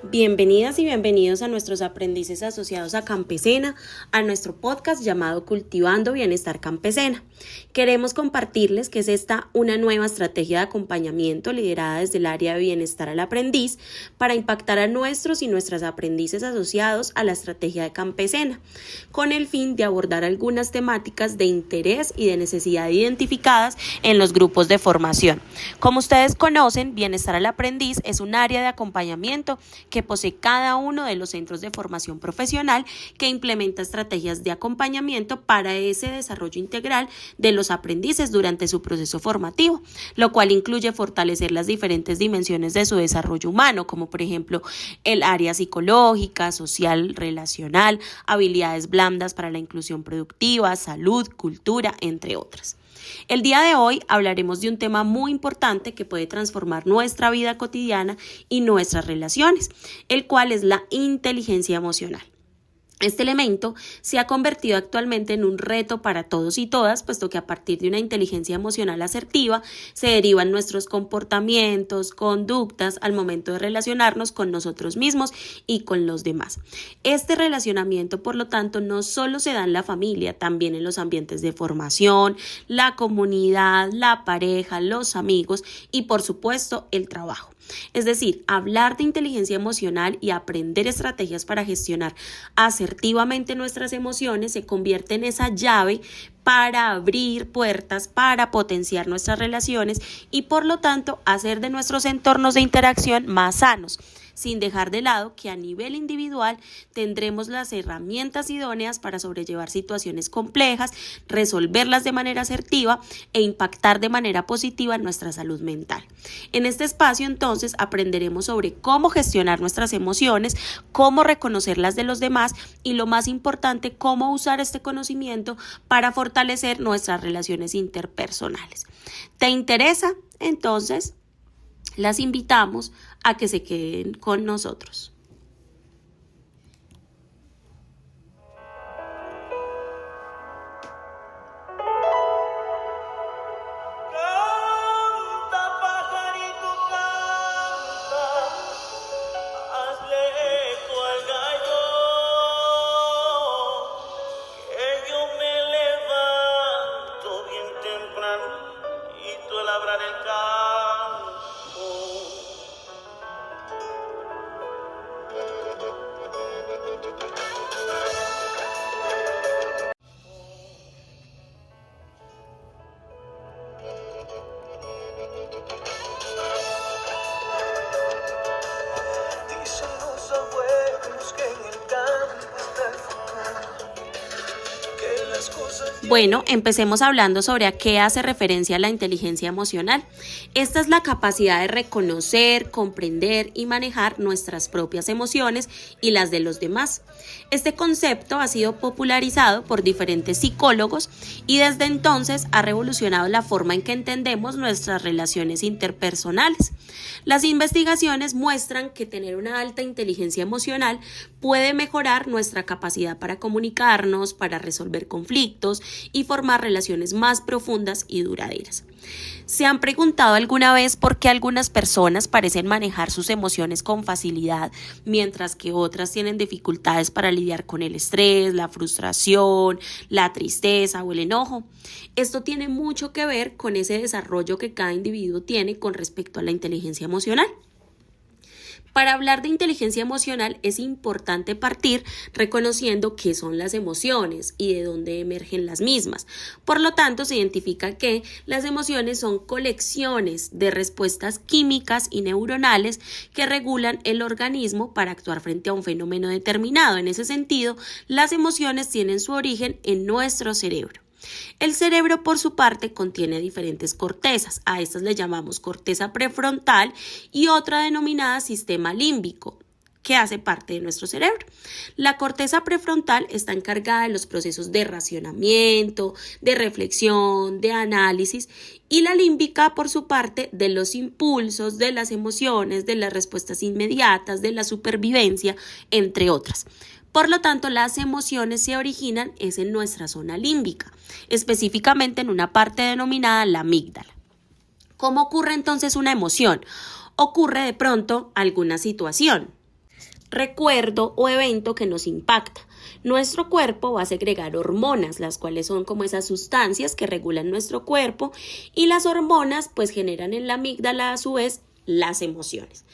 Bienvenidas y bienvenidos a nuestros aprendices asociados a Campesena, a nuestro podcast llamado Cultivando Bienestar Campesena. Queremos compartirles que es esta una nueva estrategia de acompañamiento liderada desde el área de bienestar al aprendiz para impactar a nuestros y nuestras aprendices asociados a la estrategia de Campesena, con el fin de abordar algunas temáticas de interés y de necesidad identificadas en los grupos de formación. Como ustedes conocen, Bienestar al Aprendiz es un área de acompañamiento que posee cada uno de los centros de formación profesional que implementa estrategias de acompañamiento para ese desarrollo integral de los aprendices durante su proceso formativo, lo cual incluye fortalecer las diferentes dimensiones de su desarrollo humano, como por ejemplo el área psicológica, social, relacional, habilidades blandas para la inclusión productiva, salud, cultura, entre otras. El día de hoy hablaremos de un tema muy importante que puede transformar nuestra vida cotidiana y nuestras relaciones, el cual es la inteligencia emocional. Este elemento se ha convertido actualmente en un reto para todos y todas, puesto que a partir de una inteligencia emocional asertiva se derivan nuestros comportamientos, conductas al momento de relacionarnos con nosotros mismos y con los demás. Este relacionamiento, por lo tanto, no solo se da en la familia, también en los ambientes de formación, la comunidad, la pareja, los amigos y, por supuesto, el trabajo. Es decir, hablar de inteligencia emocional y aprender estrategias para gestionar asertivamente nuestras emociones se convierte en esa llave para abrir puertas, para potenciar nuestras relaciones y por lo tanto hacer de nuestros entornos de interacción más sanos, sin dejar de lado que a nivel individual tendremos las herramientas idóneas para sobrellevar situaciones complejas, resolverlas de manera asertiva e impactar de manera positiva en nuestra salud mental. En este espacio entonces aprenderemos sobre cómo gestionar nuestras emociones, cómo reconocerlas de los demás y lo más importante, cómo usar este conocimiento para fortalecer nuestras relaciones interpersonales. ¿Te interesa? Entonces, las invitamos a que se queden con nosotros. Bueno, empecemos hablando sobre a qué hace referencia la inteligencia emocional. Esta es la capacidad de reconocer, comprender y manejar nuestras propias emociones y las de los demás. Este concepto ha sido popularizado por diferentes psicólogos y desde entonces ha revolucionado la forma en que entendemos nuestras relaciones interpersonales. Las investigaciones muestran que tener una alta inteligencia emocional puede mejorar nuestra capacidad para comunicarnos, para resolver conflictos y formar relaciones más profundas y duraderas. ¿Se han preguntado alguna vez por qué algunas personas parecen manejar sus emociones con facilidad, mientras que otras tienen dificultades para lidiar con el estrés, la frustración, la tristeza o el enojo? Esto tiene mucho que ver con ese desarrollo que cada individuo tiene con respecto a la inteligencia emocional. Para hablar de inteligencia emocional es importante partir reconociendo qué son las emociones y de dónde emergen las mismas. Por lo tanto, se identifica que las emociones son colecciones de respuestas químicas y neuronales que regulan el organismo para actuar frente a un fenómeno determinado. En ese sentido, las emociones tienen su origen en nuestro cerebro. El cerebro, por su parte, contiene diferentes cortezas. A estas le llamamos corteza prefrontal y otra denominada sistema límbico, que hace parte de nuestro cerebro. La corteza prefrontal está encargada de los procesos de racionamiento, de reflexión, de análisis, y la límbica, por su parte, de los impulsos, de las emociones, de las respuestas inmediatas, de la supervivencia, entre otras. Por lo tanto, las emociones se originan en nuestra zona límbica, específicamente en una parte denominada la amígdala. ¿Cómo ocurre entonces una emoción? Ocurre de pronto alguna situación. recuerdo o evento que nos impacta. Nuestro cuerpo va a segregar hormonas, las cuales son como esas sustancias que regulan nuestro cuerpo, y las hormonas pues generan en la amígdala a su vez las emociones.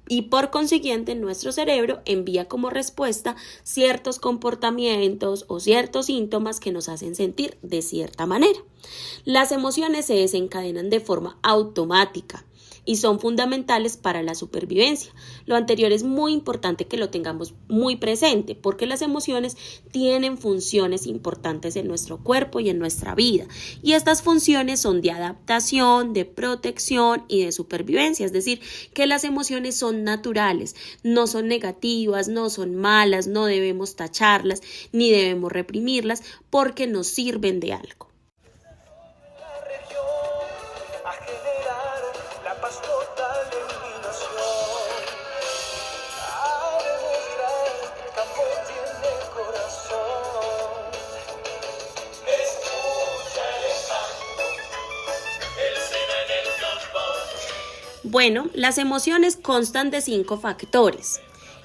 Y por consiguiente nuestro cerebro envía como respuesta ciertos comportamientos o ciertos síntomas que nos hacen sentir de cierta manera. Las emociones se desencadenan de forma automática y son fundamentales para la supervivencia. Lo anterior es muy importante que lo tengamos muy presente porque las emociones tienen funciones importantes en nuestro cuerpo y en nuestra vida. Y estas funciones son de adaptación, de protección y de supervivencia. Es decir, que las emociones son naturales, no son negativas, no son malas, no debemos tacharlas ni debemos reprimirlas porque nos sirven de algo. Bueno, las emociones constan de 5 factores.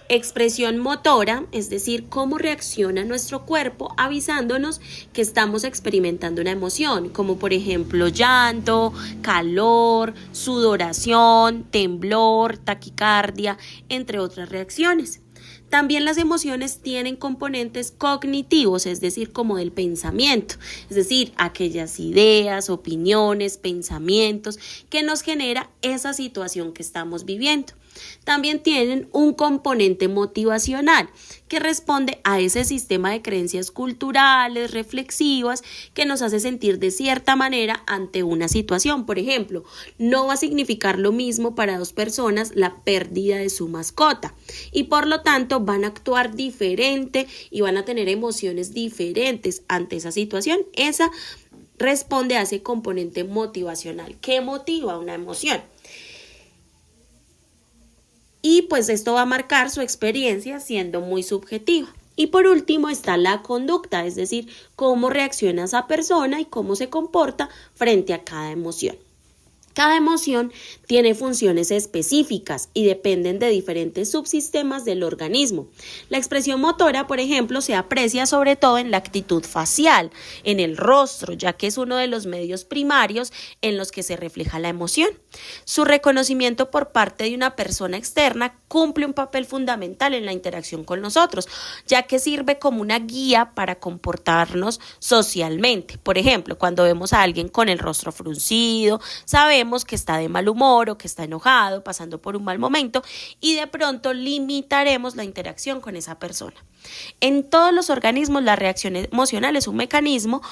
Expresión motora, es decir, cómo reacciona nuestro cuerpo avisándonos que estamos experimentando una emoción, como por ejemplo llanto, calor, sudoración, temblor, taquicardia, entre otras reacciones. También las emociones tienen componentes cognitivos, es decir, como del pensamiento, es decir, aquellas ideas, opiniones, pensamientos que nos genera esa situación que estamos viviendo. También tienen un componente motivacional que responde a ese sistema de creencias culturales, reflexivas, que nos hace sentir de cierta manera ante una situación. Por ejemplo, no va a significar lo mismo para 2 personas la pérdida de su mascota y por lo tanto van a actuar diferente y van a tener emociones diferentes ante esa situación. Esa responde a ese componente motivacional. ¿Qué motiva una emoción? Y pues esto va a marcar su experiencia siendo muy subjetiva. Y por último está la conducta, es decir, cómo reacciona esa persona y cómo se comporta frente a cada emoción. Cada emoción tiene funciones específicas y dependen de diferentes subsistemas del organismo. La expresión motora, por ejemplo, se aprecia sobre todo en la actitud facial, en el rostro, ya que es uno de los medios primarios en los que se refleja la emoción. Su reconocimiento por parte de una persona externa cumple un papel fundamental en la interacción con nosotros, ya que sirve como una guía para comportarnos socialmente. Por ejemplo, cuando vemos a alguien con el rostro fruncido, sabemos que está de mal humor o que está enojado, pasando por un mal momento y de pronto limitaremos la interacción con esa persona. En todos los organismos la reacción emocional es un mecanismo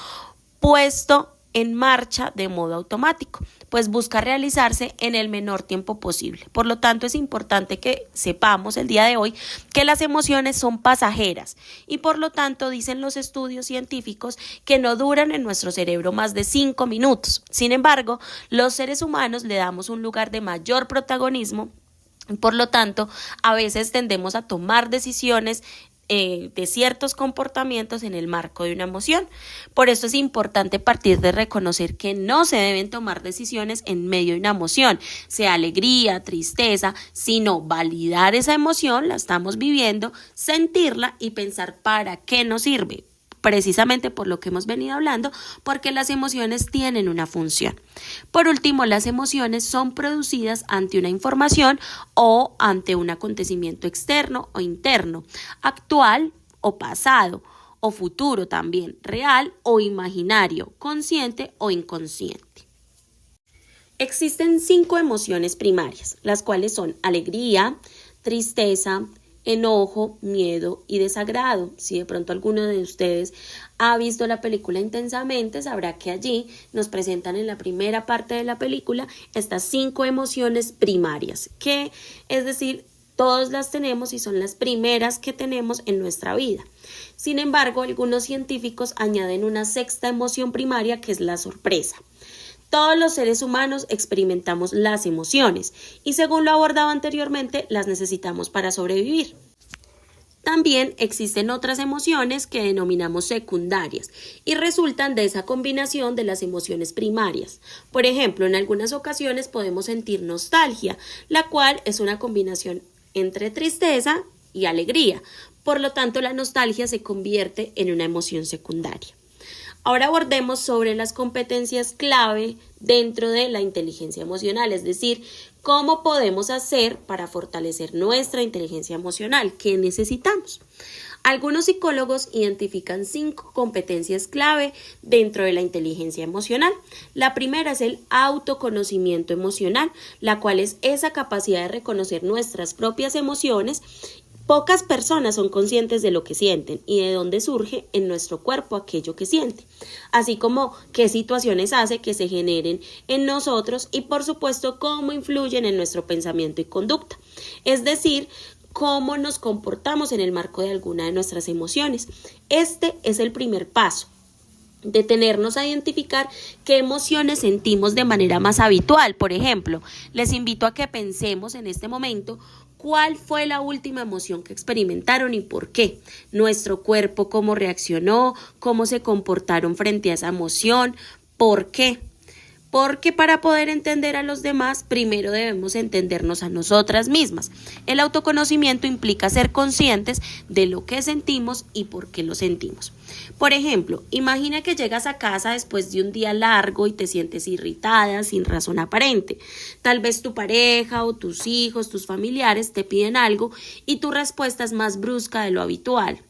puesto en marcha de modo automático, pues busca realizarse en el menor tiempo posible. Por lo tanto, es importante que sepamos el día de hoy que las emociones son pasajeras y por lo tanto dicen los estudios científicos que no duran en nuestro cerebro más de 5 minutos. Sin embargo, los seres humanos le damos un lugar de mayor protagonismo. Por lo tanto, a veces tendemos a tomar decisiones de ciertos comportamientos en el marco de una emoción. Por eso es importante partir de reconocer que no se deben tomar decisiones en medio de una emoción, sea alegría, tristeza, sino validar esa emoción, la estamos viviendo, sentirla y pensar para qué nos sirve. Precisamente por lo que hemos venido hablando, porque las emociones tienen una función. Por último, las emociones son producidas ante una información o ante un acontecimiento externo o interno, actual o pasado, o futuro también, real o imaginario, consciente o inconsciente. Existen 5 emociones primarias, las cuales son alegría, tristeza, enojo, miedo y desagrado. Si de pronto alguno de ustedes ha visto la película Intensamente, sabrá que allí nos presentan en la primera parte de la película estas 5 emociones primarias, que es decir, todos las tenemos y son las primeras que tenemos en nuestra vida. Sin embargo, algunos científicos añaden una 6ª emoción primaria que es la sorpresa. Todos los seres humanos experimentamos las emociones y según lo abordado anteriormente, las necesitamos para sobrevivir. También existen otras emociones que denominamos secundarias y resultan de esa combinación de las emociones primarias. Por ejemplo, en algunas ocasiones podemos sentir nostalgia, la cual es una combinación entre tristeza y alegría. Por lo tanto, la nostalgia se convierte en una emoción secundaria. Ahora abordemos sobre las competencias clave dentro de la inteligencia emocional, es decir, cómo podemos hacer para fortalecer nuestra inteligencia emocional, qué necesitamos. Algunos psicólogos identifican 5 competencias clave dentro de la inteligencia emocional. La primera es el autoconocimiento emocional, la cual es esa capacidad de reconocer nuestras propias emociones. Pocas personas son conscientes de lo que sienten y de dónde surge en nuestro cuerpo aquello que siente, así como qué situaciones hace que se generen en nosotros y por supuesto cómo influyen en nuestro pensamiento y conducta, es decir, cómo nos comportamos en el marco de alguna de nuestras emociones. Este es el primer paso. Detenernos a identificar qué emociones sentimos de manera más habitual. Por ejemplo, les invito a que pensemos en este momento cuál fue la última emoción que experimentaron y por qué. Nuestro cuerpo, cómo reaccionó, cómo se comportaron frente a esa emoción, por qué. Porque para poder entender a los demás, primero debemos entendernos a nosotras mismas. El autoconocimiento implica ser conscientes de lo que sentimos y por qué lo sentimos. Por ejemplo, imagina que llegas a casa después de un día largo y te sientes irritada sin razón aparente. Tal vez tu pareja o tus hijos, tus familiares te piden algo y tu respuesta es más brusca de lo habitual.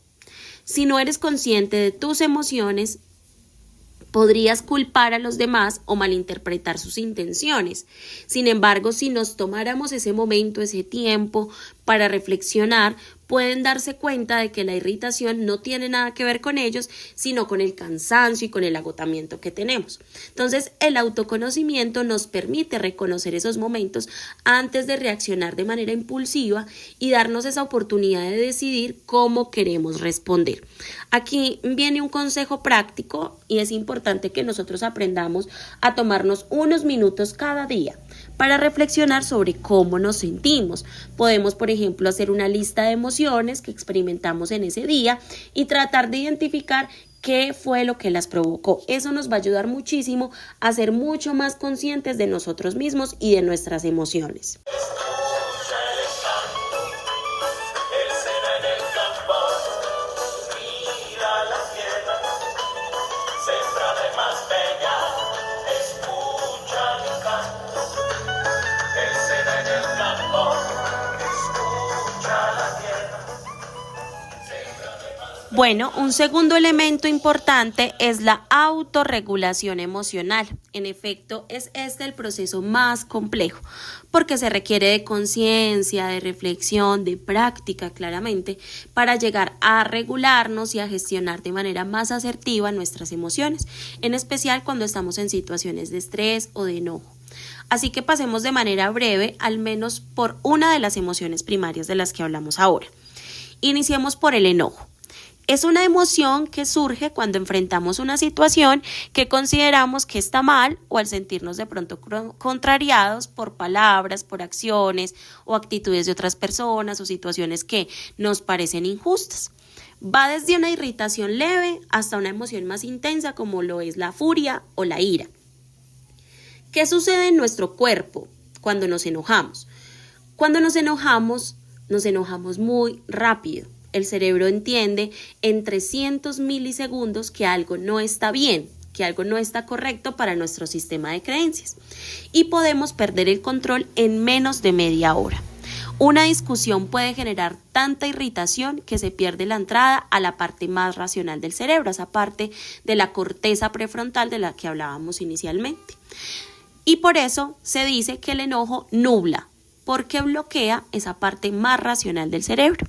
Si no eres consciente de tus emociones, podrías culpar a los demás o malinterpretar sus intenciones. Sin embargo, si nos tomáramos ese momento, ese tiempo para reflexionar, pueden darse cuenta de que la irritación no tiene nada que ver con ellos, sino con el cansancio y con el agotamiento que tenemos. Entonces, el autoconocimiento nos permite reconocer esos momentos antes de reaccionar de manera impulsiva y darnos esa oportunidad de decidir cómo queremos responder. Aquí viene un consejo práctico y es importante que nosotros aprendamos a tomarnos unos minutos cada día para reflexionar sobre cómo nos sentimos. Podemos, por ejemplo, hacer una lista de emociones que experimentamos en ese día y tratar de identificar qué fue lo que las provocó. Eso nos va a ayudar muchísimo a ser mucho más conscientes de nosotros mismos y de nuestras emociones. Bueno, un segundo elemento importante es la autorregulación emocional. En efecto, es este el proceso más complejo, porque se requiere de conciencia, de reflexión, de práctica, claramente, para llegar a regularnos y a gestionar de manera más asertiva nuestras emociones, en especial cuando estamos en situaciones de estrés o de enojo. Así que pasemos de manera breve, al menos por una de las emociones primarias de las que hablamos ahora. Iniciemos por el enojo. Es una emoción que surge cuando enfrentamos una situación que consideramos que está mal o al sentirnos de pronto contrariados por palabras, por acciones o actitudes de otras personas o situaciones que nos parecen injustas. Va desde una irritación leve hasta una emoción más intensa como lo es la furia o la ira. ¿Qué sucede en nuestro cuerpo cuando nos enojamos? Cuando nos enojamos muy rápido. El cerebro entiende en 300 milisegundos que algo no está bien, que algo no está correcto para nuestro sistema de creencias y podemos perder el control en menos de media hora. Una discusión puede generar tanta irritación que se pierde la entrada a la parte más racional del cerebro, esa parte de la corteza prefrontal de la que hablábamos inicialmente. Y por eso se dice que el enojo nubla, porque bloquea esa parte más racional del cerebro.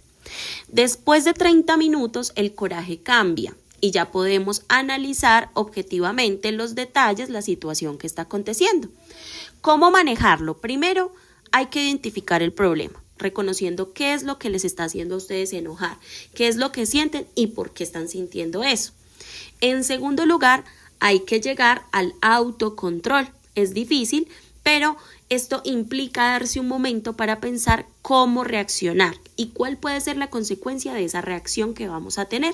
Después de 30 minutos el coraje cambia y ya podemos analizar objetivamente los detalles, la situación que está aconteciendo. ¿Cómo manejarlo? Primero hay que identificar el problema, reconociendo qué es lo que les está haciendo a ustedes enojar, qué es lo que sienten y por qué están sintiendo eso. En segundo lugar, hay que llegar al autocontrol. Es difícil, pero esto implica darse un momento para pensar cómo reaccionar y cuál puede ser la consecuencia de esa reacción que vamos a tener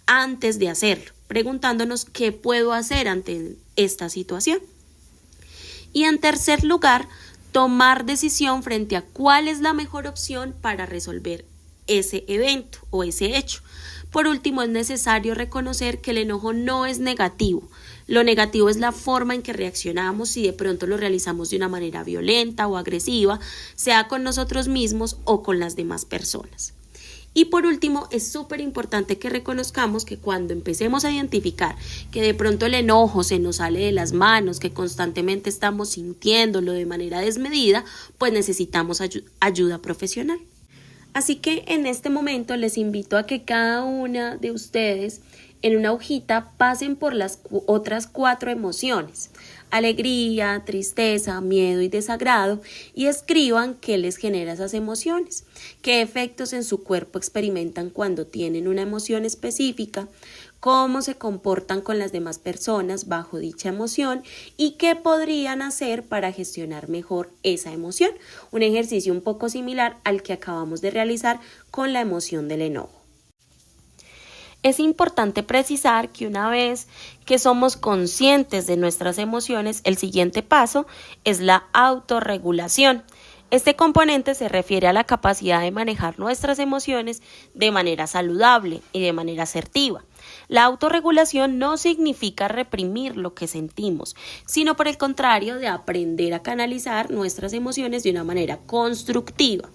antes de hacerlo, preguntándonos qué puedo hacer ante esta situación. Y en tercer lugar, tomar decisión frente a cuál es la mejor opción para resolver ese evento o ese hecho. Por último, es necesario reconocer que el enojo no es negativo. Lo negativo es la forma en que reaccionamos si de pronto lo realizamos de una manera violenta o agresiva, sea con nosotros mismos o con las demás personas. Y por último, es súper importante que reconozcamos que cuando empecemos a identificar que de pronto el enojo se nos sale de las manos, que constantemente estamos sintiéndolo de manera desmedida, pues necesitamos ayuda profesional. Así que en este momento les invito a que cada una de ustedes en una hojita pasen por las otras 4 emociones: alegría, tristeza, miedo y desagrado, y escriban qué les genera esas emociones, qué efectos en su cuerpo experimentan cuando tienen una emoción específica, cómo se comportan con las demás personas bajo dicha emoción y qué podrían hacer para gestionar mejor esa emoción. Un ejercicio un poco similar al que acabamos de realizar con la emoción del enojo. Es importante precisar que una vez que somos conscientes de nuestras emociones, el siguiente paso es la autorregulación. Este componente se refiere a la capacidad de manejar nuestras emociones de manera saludable y de manera asertiva. La autorregulación no significa reprimir lo que sentimos, sino por el contrario de aprender a canalizar nuestras emociones de una manera constructiva.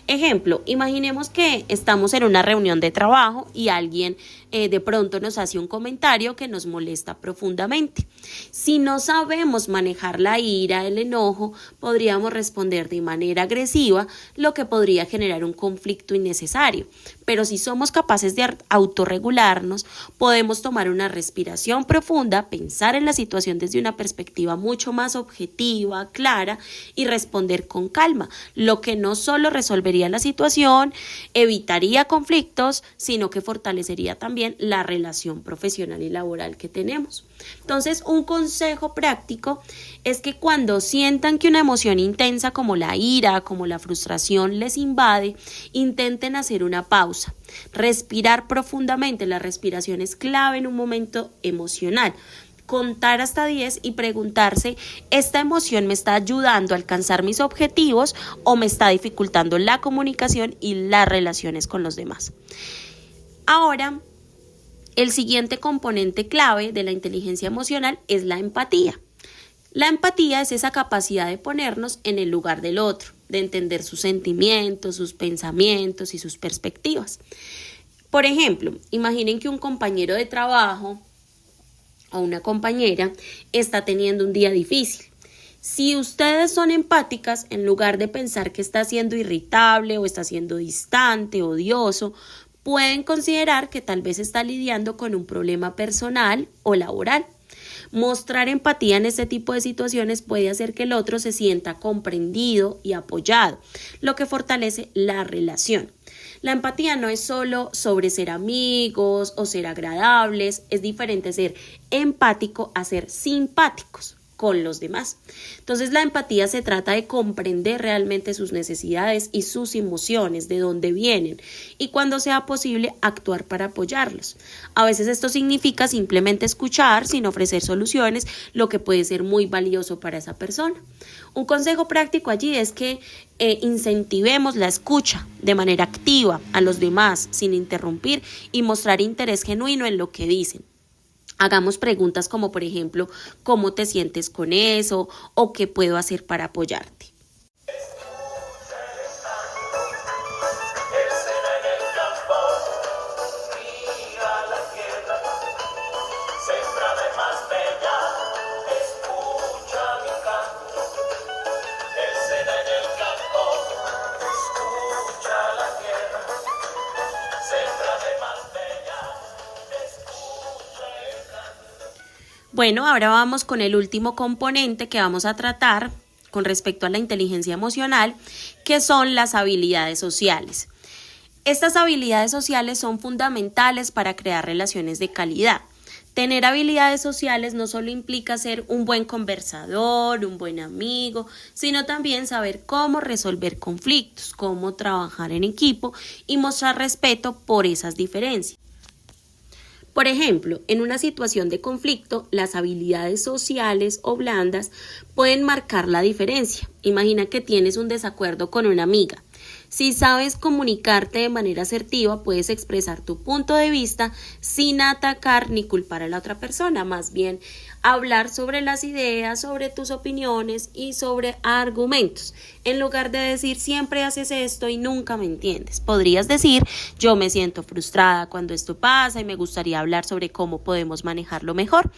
Ejemplo, imaginemos que estamos en una reunión de trabajo y alguien de pronto nos hace un comentario que nos molesta profundamente. Si no sabemos manejar la ira, el enojo, podríamos responder de manera agresiva, lo que podría generar un conflicto innecesario. Pero si somos capaces de autorregularnos, podemos tomar una respiración profunda, pensar en la situación desde una perspectiva mucho más objetiva, clara y responder con calma, lo que no solo resolvería la situación, evitaría conflictos, sino que fortalecería también la relación profesional y laboral que tenemos. Entonces, un consejo práctico es que cuando sientan que una emoción intensa como la ira, como la frustración les invade, intenten hacer una pausa, respirar profundamente. La respiración es clave en un momento emocional. Contar hasta 10 y preguntarse: ¿esta emoción me está ayudando a alcanzar mis objetivos o me está dificultando la comunicación y las relaciones con los demás? Ahora, el siguiente componente clave de la inteligencia emocional es la empatía. La empatía es esa capacidad de ponernos en el lugar del otro, de entender sus sentimientos, sus pensamientos y sus perspectivas. Por ejemplo, imaginen que un compañero de trabajo o una compañera está teniendo un día difícil. Si ustedes son empáticas, en lugar de pensar que está siendo irritable o está siendo distante, odioso, pueden considerar que tal vez está lidiando con un problema personal o laboral. Mostrar empatía en este tipo de situaciones puede hacer que el otro se sienta comprendido y apoyado, lo que fortalece la relación. La empatía no es solo sobre ser amigos o ser agradables, es diferente ser empático a ser simpáticos con los demás. Entonces, la empatía se trata de comprender realmente sus necesidades y sus emociones, de dónde vienen, y cuando sea posible actuar para apoyarlos. A veces esto significa simplemente escuchar sin ofrecer soluciones, lo que puede ser muy valioso para esa persona. Un consejo práctico allí es que incentivemos la escucha de manera activa a los demás sin interrumpir y mostrar interés genuino en lo que dicen. Hagamos preguntas como, por ejemplo, ¿cómo te sientes con eso? ¿O qué puedo hacer para apoyarte? Bueno, ahora vamos con el último componente que vamos a tratar con respecto a la inteligencia emocional, que son las habilidades sociales. Estas habilidades sociales son fundamentales para crear relaciones de calidad. Tener habilidades sociales no solo implica ser un buen conversador, un buen amigo, sino también saber cómo resolver conflictos, cómo trabajar en equipo y mostrar respeto por esas diferencias. Por ejemplo, en una situación de conflicto, las habilidades sociales o blandas pueden marcar la diferencia. Imagina que tienes un desacuerdo con una amiga Si sabes comunicarte de manera asertiva, puedes expresar tu punto de vista sin atacar ni culpar a la otra persona, más bien hablar sobre las ideas, sobre tus opiniones y sobre argumentos. En lugar de decir siempre haces esto y nunca me entiendes, podrías decir yo me siento frustrada cuando esto pasa y me gustaría hablar sobre cómo podemos manejarlo mejor.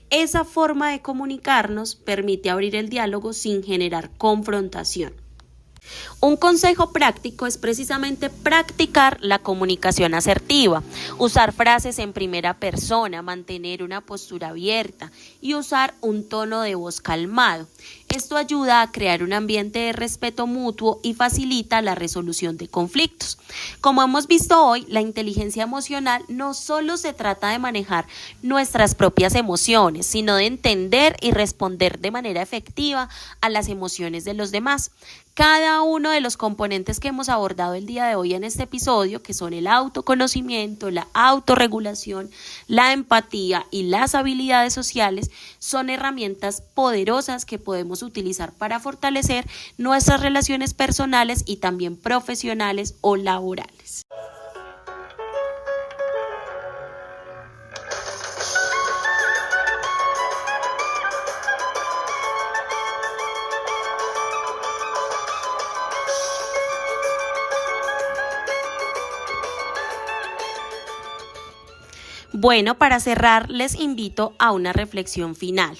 Esa forma de comunicarnos permite abrir el diálogo sin generar confrontación. Un consejo práctico es precisamente practicar la comunicación asertiva, usar frases en primera persona, mantener una postura abierta y usar un tono de voz calmado. Esto ayuda a crear un ambiente de respeto mutuo y facilita la resolución de conflictos. Como hemos visto hoy, la inteligencia emocional no solo se trata de manejar nuestras propias emociones, sino de entender y responder de manera efectiva a las emociones de los demás. Cada uno de los componentes que hemos abordado el día de hoy en este episodio, que son el autoconocimiento, la autorregulación, la empatía y las habilidades sociales, son herramientas poderosas que podemos utilizar para fortalecer nuestras relaciones personales y también profesionales o laborales. Bueno, para cerrar, les invito a una reflexión final.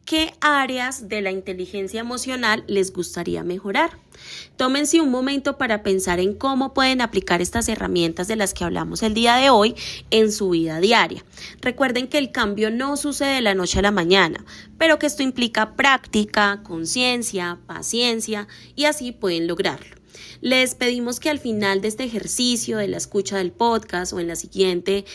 ¿Qué áreas de la inteligencia emocional les gustaría mejorar? Tómense un momento para pensar en cómo pueden aplicar estas herramientas de las que hablamos el día de hoy en su vida diaria. Recuerden que el cambio no sucede de la noche a la mañana, pero que esto implica práctica, conciencia, paciencia y así pueden lograrlo. Les pedimos que al final de este ejercicio, de la escucha del podcast o en la siguiente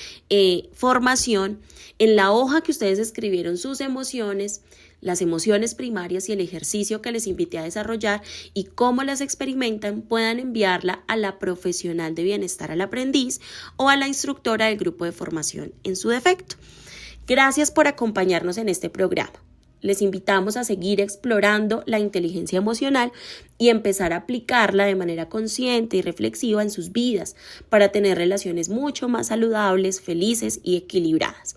formación, en la hoja que ustedes escribieron sus emociones, las emociones primarias y el ejercicio que les invité a desarrollar y cómo las experimentan, puedan enviarla a la profesional de bienestar al aprendiz o a la instructora del grupo de formación en su defecto. Gracias por acompañarnos en este programa. Les invitamos a seguir explorando la inteligencia emocional y empezar a aplicarla de manera consciente y reflexiva en sus vidas para tener relaciones mucho más saludables, felices y equilibradas.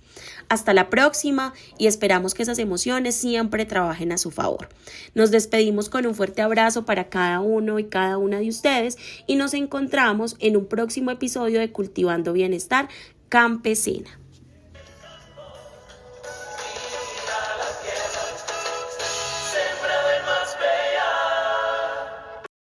Hasta la próxima y esperamos que esas emociones siempre trabajen a su favor. Nos despedimos con un fuerte abrazo para cada uno y cada una de ustedes y nos encontramos en un próximo episodio de Cultivando Bienestar Campesina.